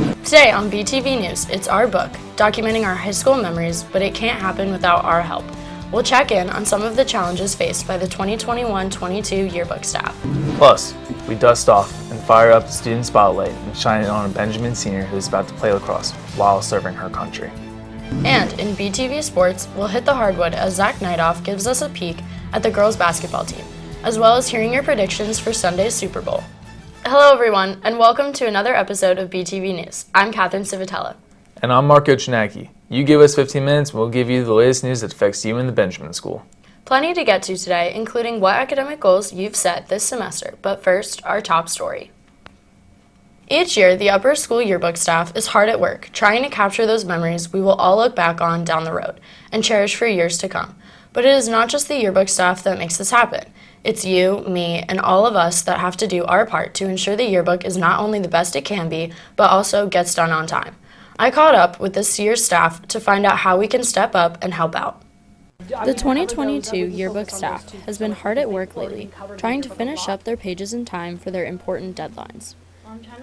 Today on BTV News, it's our book, documenting our high school memories, but it can't happen without our help. We'll check in on some of the challenges faced by the 2021-22 yearbook staff. Plus, we dust off and fire up the student spotlight and shine it on a Benjamin senior who is about to play lacrosse while serving her country. And in BTV Sports, we'll hit the hardwood as Zach Nightoff gives us a peek at the girls' basketball team, as well as hearing your predictions for Sunday's Super Bowl. Hello everyone, and welcome to another episode of BTV News. I'm Catherine Civitella. And I'm Marco Chinacki. You give us 15 minutes and we'll give you the latest news that affects you in the Benjamin School. Plenty to get to today, including what academic goals you've set this semester, but first, our top story. Each year, the upper school yearbook staff is hard at work, trying to capture those memories we will all look back on down the road and cherish for years to come. But it is not just the yearbook staff that makes this happen. It's you, me, and all of us that have to do our part to ensure the yearbook is not only the best it can be, but also gets done on time. I caught up with this year's staff to find out how we can step up and help out. The 2022 yearbook staff has been hard at work lately, trying to finish up their pages in time for their important deadlines.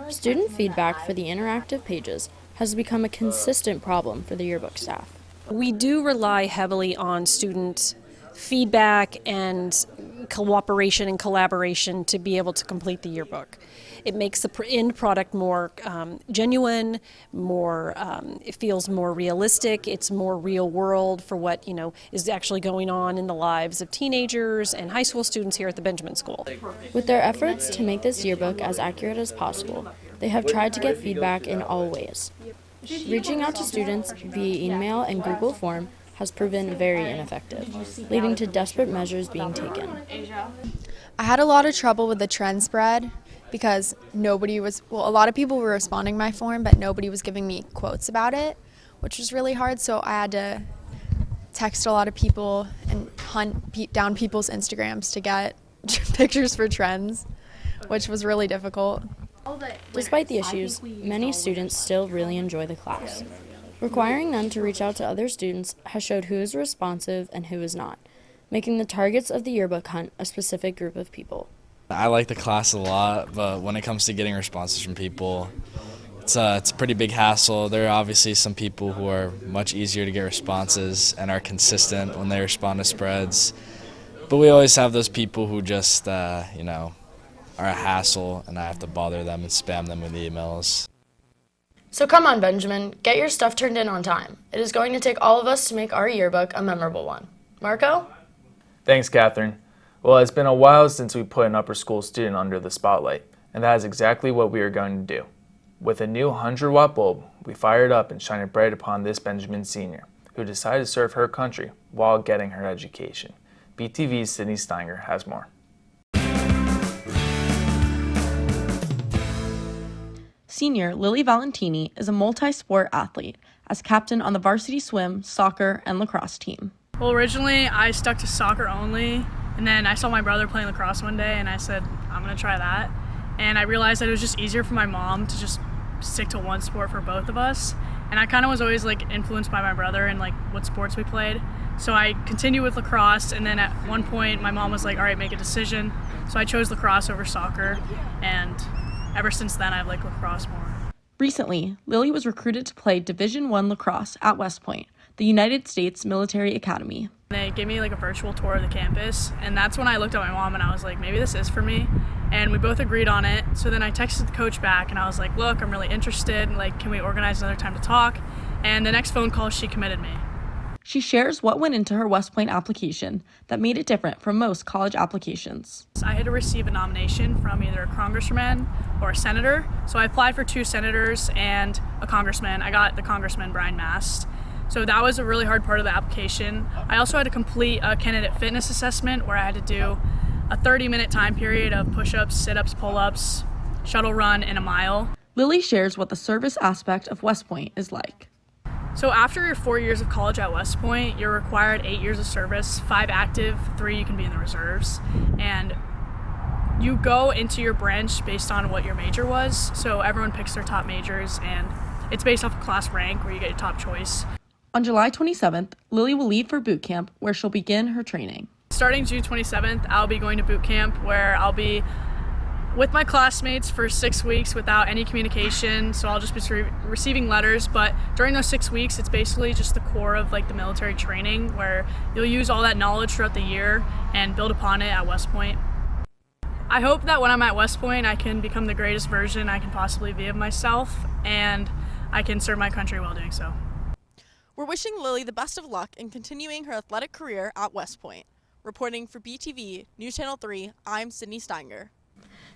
Student feedback for the interactive pages has become a consistent problem for the yearbook staff. We do rely heavily on student feedback and cooperation and collaboration to be able to complete the yearbook. It makes the end product more genuine, it feels more realistic, it's more real world for what is actually going on in the lives of teenagers and high school students here at the Benjamin School. With their efforts to make this yearbook as accurate as possible, they have tried to get feedback in all ways. Reaching out to students via email and Google Form has proven very ineffective, leading to desperate measures being taken. I had a lot of trouble with the trend spread because a lot of people were responding to my form, but nobody was giving me quotes about it, which was really hard. So I had to text a lot of people and hunt down people's Instagrams to get pictures for trends, which was really difficult. Despite the issues, many students still really enjoy the class. Requiring them to reach out to other students has showed who is responsive and who is not, making the targets of the yearbook hunt a specific group of people. I like the class a lot, but when it comes to getting responses from people, it's a pretty big hassle. There are obviously some people who are much easier to get responses and are consistent when they respond to spreads, but we always have those people who just, are a hassle, and I have to bother them and spam them with emails. So come on, Benjamin, get your stuff turned in on time. It is going to take all of us to make our yearbook a memorable one. Marco? Thanks, Catherine. Well, it's been a while since we put an upper school student under the spotlight, and that is exactly what we are going to do. With a new 100-watt bulb, we fire it up and shine it bright upon this Benjamin senior, who decided to serve her country while getting her education. BTV's Sydney Steiger has more. Senior Lily Valentini is a multi-sport athlete, as captain on the varsity swim, soccer, and lacrosse team. Well, originally I stuck to soccer only, and then I saw my brother playing lacrosse one day, and I said, I'm going to try that. And I realized that it was just easier for my mom to just stick to one sport for both of us. And I kind of was always influenced by my brother and what sports we played. So I continued with lacrosse, and then at one point my mom was like, all right, make a decision. So I chose lacrosse over soccer, and ever since then, I've liked lacrosse more. Recently, Lily was recruited to play Division I lacrosse at West Point, the United States Military Academy. They gave me a virtual tour of the campus, and that's when I looked at my mom and I was like, maybe this is for me. And we both agreed on it. So then I texted the coach back and I was like, look, I'm really interested. Can we organize another time to talk? And the next phone call, she committed me. She shares what went into her West Point application that made it different from most college applications. I had to receive a nomination from either a congressman or a senator. So I applied for 2 senators and a congressman. I got the congressman, Brian Mast. So that was a really hard part of the application. I also had to complete a candidate fitness assessment where I had to do a 30-minute time period of push-ups, sit-ups, pull-ups, shuttle run, and a mile. Lily shares what the service aspect of West Point is like. So after your 4 years of college at West Point, you're required 8 years of service, 5 active, 3 you can be in the reserves. And you go into your branch based on what your major was. So everyone picks their top majors, and it's based off of class rank where you get your top choice. On July 27th, Lily will leave for boot camp where she'll begin her training. Starting June 27th, I'll be going to boot camp where I'll be with my classmates for 6 weeks without any communication, so I'll just be receiving letters. But during those 6 weeks, it's basically just the core of like the military training, where you'll use all that knowledge throughout the year and build upon it at West Point. I hope that when I'm at West Point, I can become the greatest version I can possibly be of myself, and I can serve my country while doing so. We're wishing Lily the best of luck in continuing her athletic career at West Point. Reporting for BTV News Channel 3, I'm Sydney Steinger.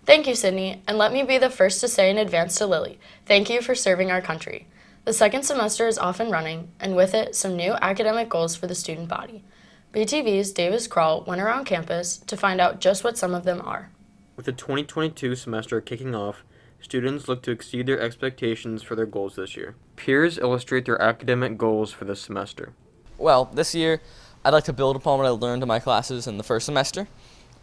Thank you, Sydney, and let me be the first to say in advance to Lily, thank you for serving our country. The second semester is off and running, and with it, some new academic goals for the student body. BTV's Davis Kroll went around campus to find out just what some of them are. With the 2022 semester kicking off, students look to exceed their expectations for their goals this year. Peers illustrate their academic goals for this semester. Well, this year, I'd like to build upon what I learned in my classes in the first semester,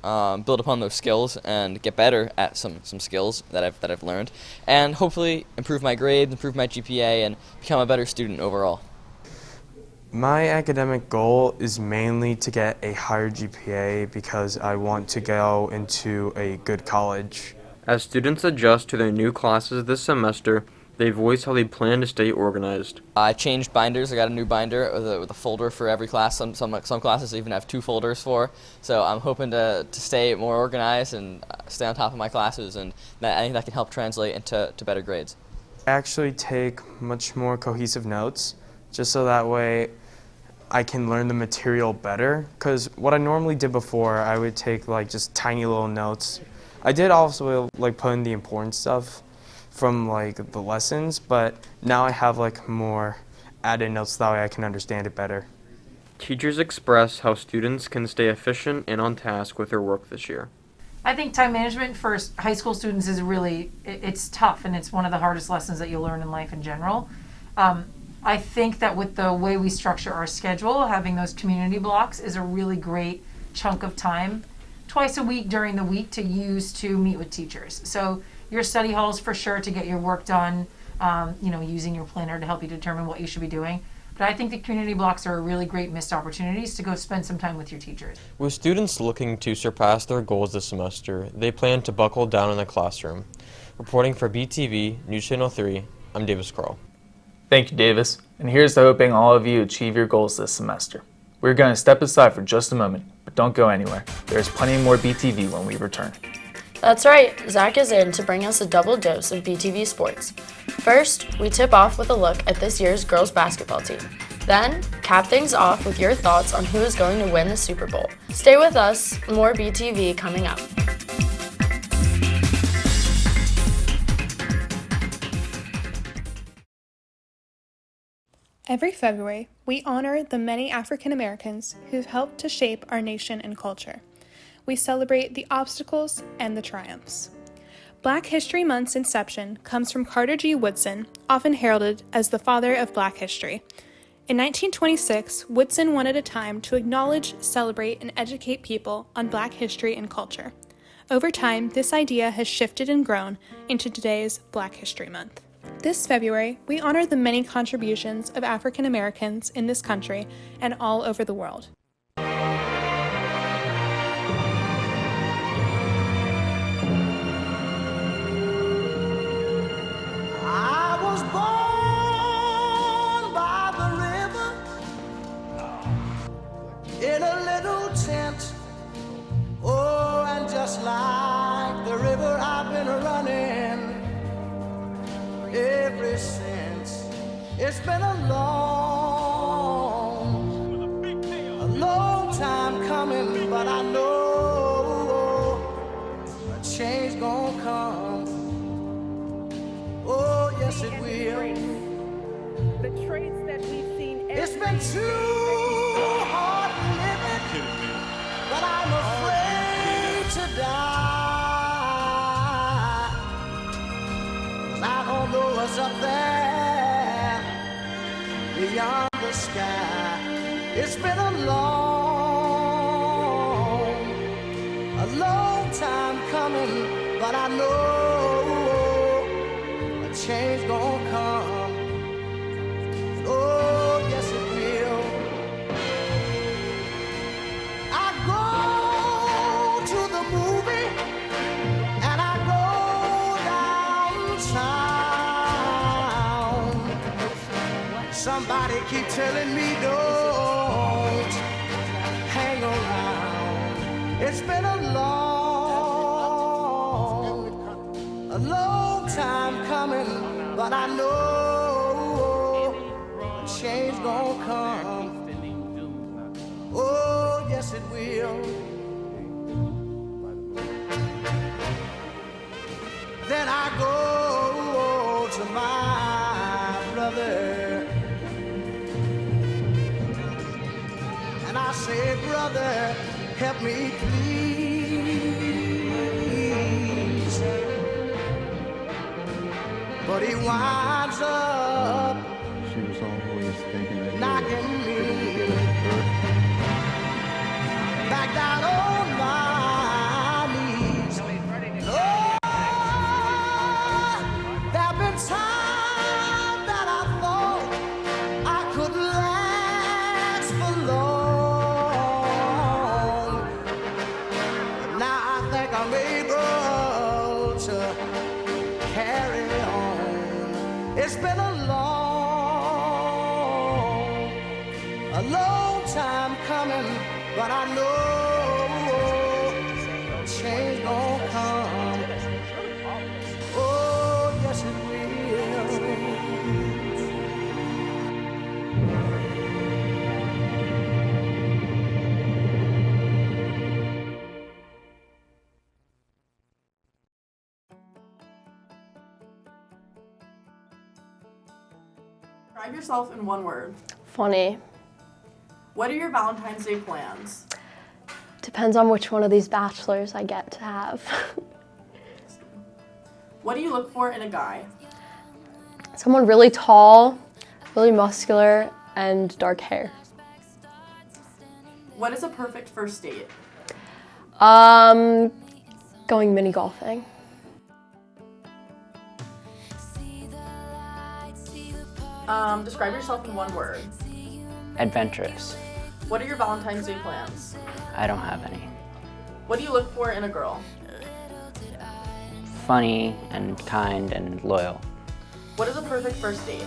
build upon those skills and get better at some skills that I've learned, and hopefully improve my grades, improve my GPA, and become a better student overall. My academic goal is mainly to get a higher GPA because I want to go into a good college. As students adjust to their new classes this semester, they voice how they plan to stay organized. I changed binders. I got a new binder with a folder for every class. Some classes even have 2 folders for. So I'm hoping to stay more organized and stay on top of my classes, and I think that can help translate into better grades. I actually take much more cohesive notes, just so that way I can learn the material better. Because what I normally did before, I would take like just tiny little notes. I did also like put in the important stuff from like the lessons, but now I have like more added notes, that way I can understand it better. Teachers express how students can stay efficient and on task with their work this year. I think time management for high school students is really, it's tough, and it's one of the hardest lessons that you'll learn in life in general. I think that with the way we structure our schedule, having those community blocks is a really great chunk of time twice a week during the week to use to meet with teachers. So your study halls for sure to get your work done, using your planner to help you determine what you should be doing. But I think the community blocks are a really great missed opportunities to go spend some time with your teachers. With students looking to surpass their goals this semester, they plan to buckle down in the classroom. Reporting for BTV News Channel 3, I'm Davis Kroll. Thank you, Davis. And here's to hoping all of you achieve your goals this semester. We're going to step aside for just a moment, but don't go anywhere. There's plenty more BTV when we return. That's right, Zach is in to bring us a double dose of BTV sports. First, we tip off with a look at this year's girls basketball team. Then, cap things off with your thoughts on who is going to win the Super Bowl. Stay with us, more BTV coming up. Every February, we honor the many African Americans who've helped to shape our nation and culture. We celebrate the obstacles and the triumphs. Black History Month's inception comes from Carter G. Woodson, often heralded as the father of Black history. In 1926, Woodson wanted a time to acknowledge, celebrate, and educate people on Black history and culture. Over time, this idea has shifted and grown into today's Black History Month. This February, we honor the many contributions of African Americans in this country and all over the world. I was born by the river in a little tent. Oh, and just like the river, I've been running ever since. It's been a long time coming, but I know a change gonna come. Oh, yes it will. The traits that we've seen. It's been too hard living, but I'm afraid to die. 'Cause I don't know what's up there beyond the sky. It's been a long time coming, but I know a change gonna come. Oh, yes it will. I go to the movie and I go Somebody keep telling me don't hang around. It's been a long time coming, but I know change gonna come. Oh, yes it will. Then I go to my brother and I say, brother, help me please. But he winds up she was always thinking that knocking me back down on my knees. Oh, there've been times that I thought I could last for long, but now I think I'm able to carry on. It's been a long time coming, but I know change gon' come. Oh, yes it will. Describe yourself in one word. Funny. What are your Valentine's Day plans? Depends on which one of these bachelors I get to have. What do you look for in a guy? Someone really tall, really muscular, and dark hair. What is a perfect first date? Going mini golfing. Describe yourself in one word. Adventurous. What are your Valentine's Day plans? I don't have any. What do you look for in a girl? Funny and kind and loyal. What is a perfect first date?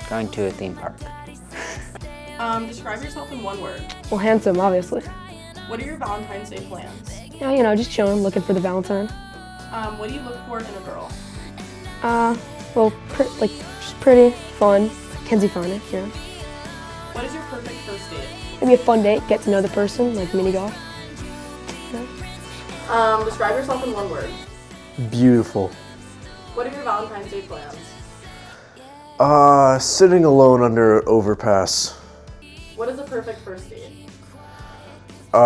Going to a theme park. Describe yourself in one word. Well, handsome, obviously. What are your Valentine's Day plans? Yeah, you know, just chilling, looking for the Valentine. What do you look for in a girl? Well, just pretty, fun, Kenzie Finer, you know. What is your perfect first date? Maybe a fun date, get to know the person, like mini golf. Yeah. Describe yourself in one word. Beautiful. What are your Valentine's Day plans? Sitting alone under an overpass. What is a perfect first date? I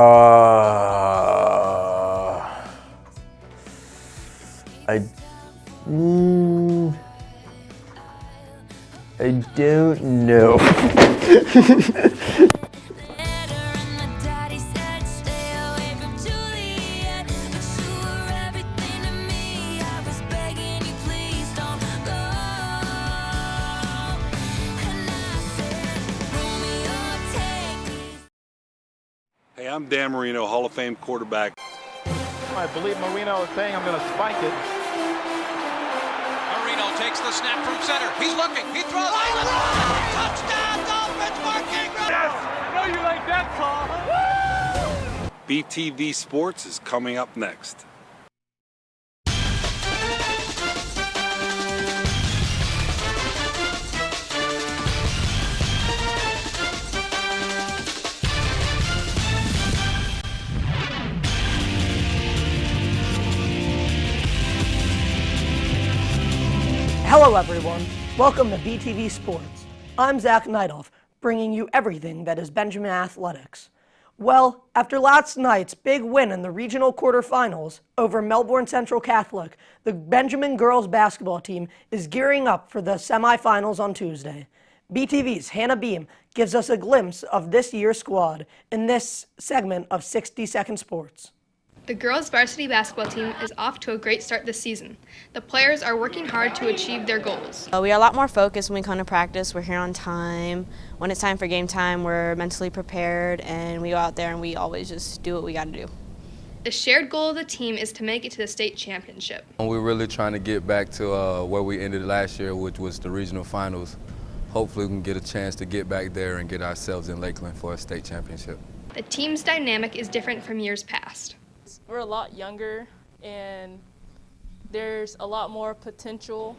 don't know. Hey, I'm Dan Marino, Hall of Fame quarterback. I believe Marino is saying I'm going to spike it. Marino takes the snap from center. He's looking. He throws. Touchdown, Dolphins, Mark Ingram! Yes! I know you like that call. BTV Sports is coming up next. Hello everyone, welcome to BTV Sports. I'm Zach Neidolf, bringing you everything that is Benjamin Athletics. Well, after last night's big win in the regional quarterfinals over Melbourne Central Catholic, the Benjamin girls basketball team is gearing up for the semifinals on Tuesday. BTV's Hannah Beam gives us a glimpse of this year's squad in this segment of 60 Second Sports. The girls' varsity basketball team is off to a great start this season. The players are working hard to achieve their goals. We are a lot more focused when we come to practice. We're here on time. When it's time for game time, we're mentally prepared, and we go out there and we always just do what we got to do. The shared goal of the team is to make it to the state championship. We're really trying to get back to where we ended last year, which was the regional finals. Hopefully we can get a chance to get back there and get ourselves in Lakeland for a state championship. The team's dynamic is different from years past. We're a lot younger, and there's a lot more potential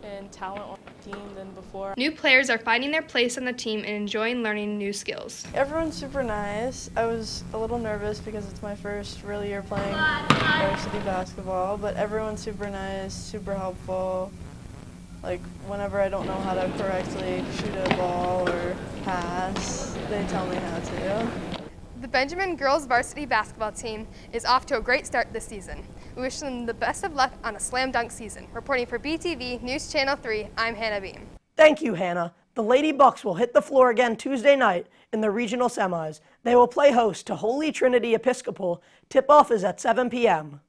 and talent on the team than before. New players are finding their place on the team and enjoying learning new skills. Everyone's super nice. I was a little nervous because it's my first real year playing varsity basketball, but everyone's super nice, super helpful. Like, whenever I don't know how to correctly shoot a ball or pass, they tell me how to. The Benjamin girls varsity basketball team is off to a great start this season. We wish them the best of luck on a slam dunk season. Reporting for BTV News Channel 3, I'm Hannah Beam. Thank you, Hannah. The Lady Bucks will hit the floor again Tuesday night in the regional semis. They will play host to Holy Trinity Episcopal. Tip-off is at 7 p.m.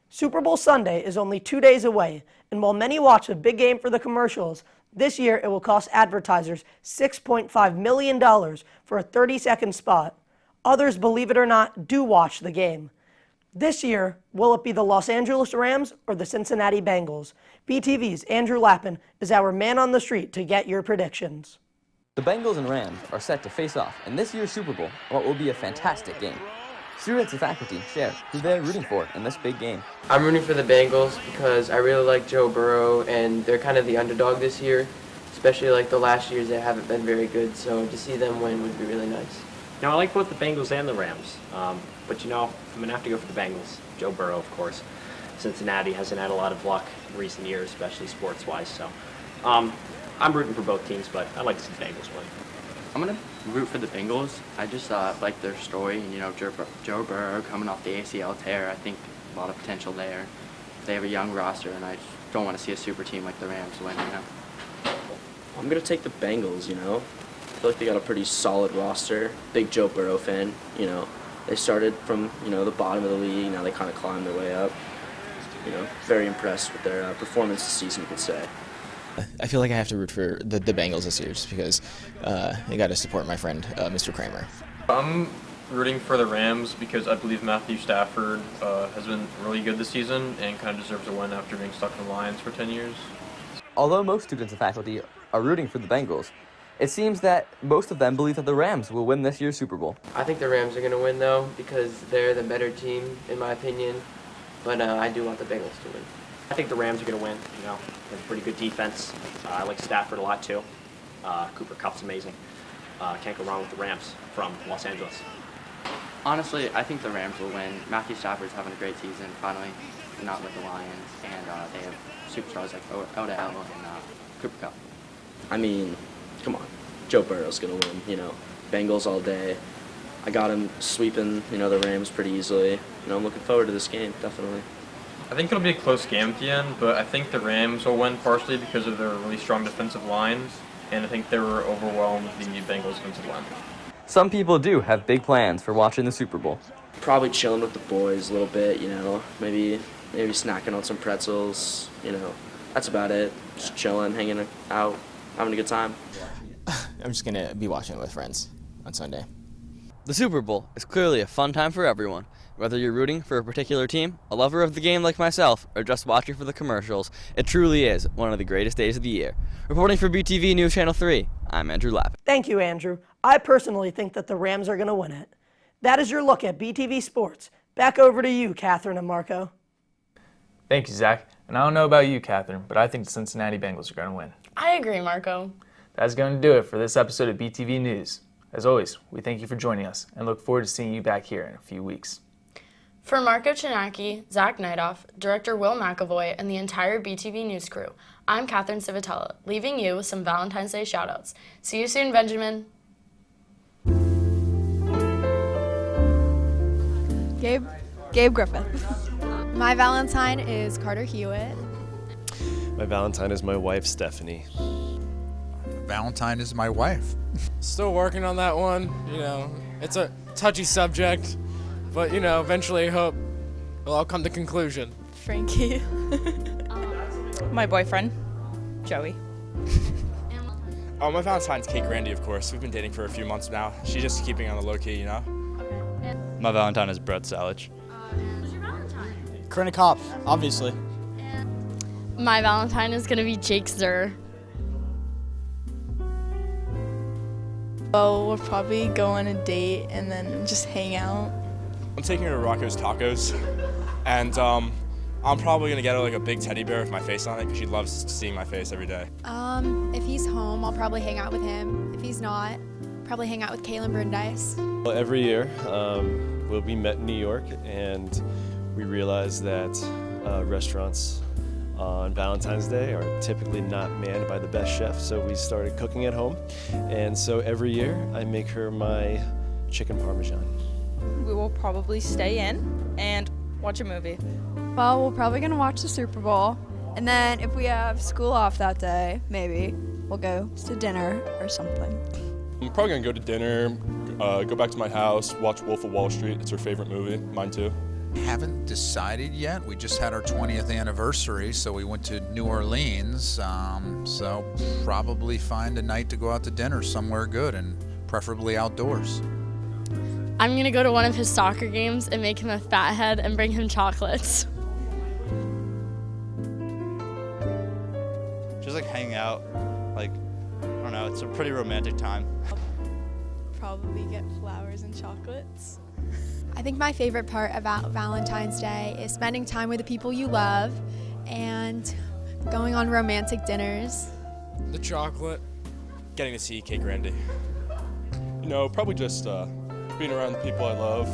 Super Bowl Sunday is only 2 days away, and while many watch a big game for the commercials, this year it will cost advertisers $6.5 million for a 30-second spot. Others, believe it or not, do watch the game. This year, will it be the Los Angeles Rams or the Cincinnati Bengals? BTV's Andrew Lappin is our man on the street to get your predictions. The Bengals and Rams are set to face off in this year's Super Bowl in what will be a fantastic game. Students and faculty share who they're rooting for in this big game. I'm rooting for the Bengals because I really like Joe Burrow, and they're kind of the underdog this year, especially like the last years they haven't been very good, so to see them win would be really nice. Now, I like both the Bengals and the Rams, but you know, I'm going to have to go for the Bengals. Joe Burrow, of course. Cincinnati hasn't had a lot of luck in recent years, especially sports-wise, so I'm rooting for both teams, but I'd like to see the Bengals win. I'm going to root for the Bengals. I just like their story, and, you know, Joe Burrow coming off the ACL tear. I think a lot of potential there. They have a young roster, and I just don't want to see a super team like the Rams win, you know. I'm going to take the Bengals, you know. I feel like they got a pretty solid roster. Big Joe Burrow fan, you know. They started from, you know, the bottom of the league. Now they kind of climbed their way up. You know, very impressed with their performance this season, you could say. I feel like I have to root for the Bengals this year just because I got to support my friend, Mr. Kramer. I'm rooting for the Rams because I believe Matthew Stafford has been really good this season and kind of deserves a win after being stuck in the Lions for 10 years. Although most students and faculty are rooting for the Bengals, it seems that most of them believe that the Rams will win this year's Super Bowl. I think the Rams are going to win, though, because they're the better team, in my opinion, but I do want the Bengals to win. I think the Rams are going to win. You know, they have a pretty good defense. I like Stafford a lot, too. Cooper Kupp's amazing. Can't go wrong with the Rams from Los Angeles. Honestly, I think the Rams will win. Matthew Stafford's having a great season, finally, not with the Lions, and they have superstars like Odell and Cooper Kupp. I mean, come on. Joe Burrow's going to win, you know. Bengals all day. I got him sweeping, you know, the Rams pretty easily. You know, I'm looking forward to this game, definitely. I think it'll be a close game at the end, but I think the Rams will win partially because of their really strong defensive lines, and I think they were overwhelmed with the Bengals defensive line. Some people do have big plans for watching the Super Bowl. Probably chilling with the boys a little bit, you know, maybe snacking on some pretzels, you know. That's about it. Just chilling, hanging out, having a good time. I'm just going to be watching it with friends on Sunday. The Super Bowl is clearly a fun time for everyone. Whether you're rooting for a particular team, a lover of the game like myself, or just watching for the commercials, it truly is one of the greatest days of the year. Reporting for BTV News Channel 3, I'm Andrew Lappin. Thank you, Andrew. I personally think that the Rams are going to win it. That is your look at BTV Sports. Back over to you, Catherine and Marco. Thank you, Zach. And I don't know about you, Catherine, but I think the Cincinnati Bengals are going to win. I agree, Marco. That's going to do it for this episode of BTV News. As always, we thank you for joining us and look forward to seeing you back here in a few weeks. For Marco Chinaki, Zach Nightoff, Director Will McAvoy, and the entire BTV News crew, I'm Catherine Civitella, leaving you with some Valentine's Day shoutouts. See you soon, Benjamin. Gabe Griffith. My Valentine is Carter Hewitt. My Valentine is my wife, Stephanie. Valentine is my wife. Still working on that one. You know, it's a touchy subject, but, you know, eventually I hope it'll all come to conclusion. Frankie. My boyfriend, Joey. Oh, my Valentine's Kate Grandy, of course. We've been dating for a few months now. She's just keeping on the low key, you know? My Valentine is Brett Salich. Corinna Kopp, obviously. My Valentine is going to be Jake Zur. Well, we'll probably go on a date and then just hang out. I'm taking her to Rocco's Tacos, and I'm probably gonna get her like a big teddy bear with my face on it because she loves seeing my face every day. If he's home, I'll probably hang out with him. If he's not, probably hang out with Kaylin Brundice. Well, every year we met in New York, and we realized that restaurants on Valentine's Day are typically not manned by the best chef, so we started cooking at home. And so every year I make her my chicken parmesan. We will probably stay in and watch a movie. Well, we're probably going to watch the Super Bowl. And then if we have school off that day, maybe we'll go to dinner or something. I'm probably gonna go to dinner, go back to my house, watch Wolf of Wall Street. It's her favorite movie, mine too. Haven't decided yet. We just had our 20th anniversary, so we went to New Orleans. So probably find a night to go out to dinner somewhere good, and preferably outdoors. I'm going to go to one of his soccer games and make him a fathead and bring him chocolates. Just like hanging out, like, I don't know, it's a pretty romantic time. Probably get flowers and chocolates. I think my favorite part about Valentine's Day is spending time with the people you love and going on romantic dinners. The chocolate. Getting to see Kate Grandy. You know, probably just being around the people I love,